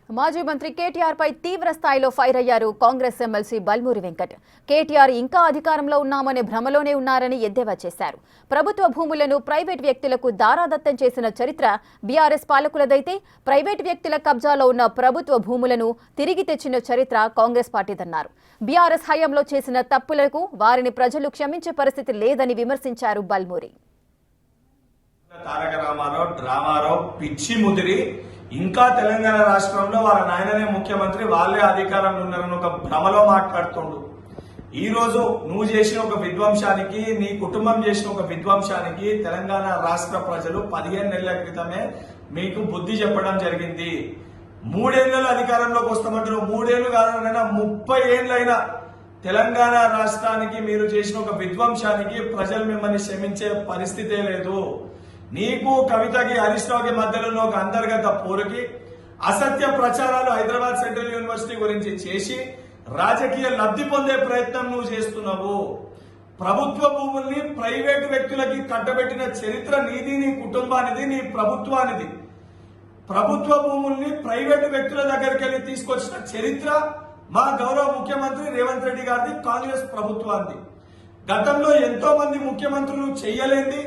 మాజీ మంత్రి కేటీఆర్ పై తీవ్ర స్థాయిలో ఫైర్ అయ్యారు కాంగ్రెస్ ఎమ్మెల్సీ బల్మూరి వెంకట్. కేటీఆర్ ఇంకా అధికారంలో ఉన్నామనే భ్రమలోనే ఉన్నారని ఎద్దేవా చేశారు. ప్రభుత్వ భూములను ప్రైవేట్ వ్యక్తులకు దారాదత్తం చేసిన చరిత్ర బీఆర్ఎస్ పాలకులదైతే ప్రైవేట్ వ్యక్తుల కబ్జాలో ఉన్న ప్రభుత్వ భూములను తిరిగి తెచ్చిన చరిత్ర కాంగ్రెస్ పార్టీదన్నారు. బీఆర్ఎస్ హయాంలో చేసిన తప్పులకు వారిని ప్రజలు క్షమించే పరిస్థితి లేదని విమర్శించారు బల్మూరి. తారక రామారావు డ్రామారావు పిచ్చి ముదిరి ఇంకా తెలంగాణ రాష్ట్రంలో వాళ్ళ నాయననే ముఖ్యమంత్రి, వాళ్ళే అధికారంలో ఉన్నారని ఒక భ్రమలో మాట్లాడుతుండు. ఈ రోజు నువ్వు చేసిన ఒక విధ్వంసానికి, నీ కుటుంబం చేసిన ఒక విధ్వంసానికి తెలంగాణ రాష్ట్ర ప్రజలు 15 నెలల క్రితమే మీకు బుద్ధి చెప్పడం జరిగింది. 3 ఏళ్లలో అధికారంలోకి వస్తామంటారు. 3 ఏళ్లు కాదనైనా 30 ఏళ్లైనా తెలంగాణ రాష్ట్రానికి మీరు చేసిన ఒక విధ్వంసానికి ప్రజలు మిమ్మల్ని క్షమించే పరిస్థితే లేదు. నీకు కవితకి హరీష్ రావుకి మధ్యలో ఉన్న ఒక అంతర్గత పోరుకి అసత్య ప్రచారాలు హైదరాబాద్ సెంట్రల్ యూనివర్సిటీ గురించి చేసి రాజకీయ లబ్ధి పొందే ప్రయత్నం నువ్వు చేస్తున్నావు. ప్రభుత్వ భూముల్ని ప్రైవేటు వ్యక్తులకి కట్టబెట్టిన చరిత్ర నీది, నీ కుటుంబానిది, నీ ప్రభుత్వానిది. ప్రభుత్వ భూముల్ని ప్రైవేటు వ్యక్తుల దగ్గరికి వెళ్ళి తీసుకొచ్చిన చరిత్ర మా గౌరవ ముఖ్యమంత్రి రేవంత్ రెడ్డి గారిది, కాంగ్రెస్ ప్రభుత్వానికి. గతంలో ఎంతో మంది ముఖ్యమంత్రులు చేయలేంది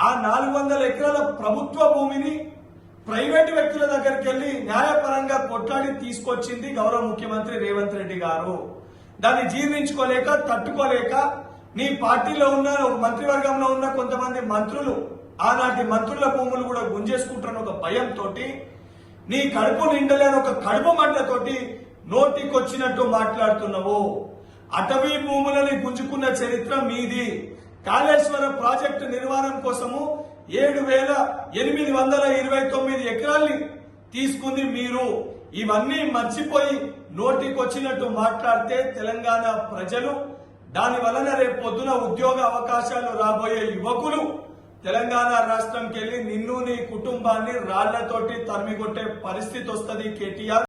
ఆ 400 ఎకరాల ప్రభుత్వ భూమిని ప్రైవేటు వ్యక్తుల దగ్గరికి వెళ్లి న్యాయపరంగా కొట్లాడి తీసుకొచ్చింది గౌరవ ముఖ్యమంత్రి రేవంత్ రెడ్డి గారు. దాన్ని జీర్ణించుకోలేక, తట్టుకోలేక నీ పార్టీలో ఉన్న మంత్రివర్గంలో ఉన్న కొంతమంది మంత్రులు ఆనాటి మంత్రుల భూములు కూడా గుంజేసుకుంటున్న ఒక భయంతో, నీ కడుపు నిండలేని ఒక కడుపు మంటతోటి నోటికొచ్చినట్టు మాట్లాడుతున్నావు. అటవీ భూములని గుంజుకున్న చరిత్ర మీది. కాళేశ్వరం ప్రాజెక్టు నిర్మాణం కోసము 7,829 ఎకరాల్ని తీసుకుంది మీరు. ఇవన్నీ మర్చిపోయి నోటికొచ్చినట్టు మాట్లాడితే తెలంగాణ ప్రజలు, దాని వలన రేపు పొద్దున ఉద్యోగ అవకాశాలు రాబోయే యువకులు తెలంగాణ రాష్ట్రంకి వెళ్లి నిన్ను, నీ కుటుంబాన్ని రాళ్లతోటి తరిమికొట్టే పరిస్థితి వస్తుంది కేటీఆర్.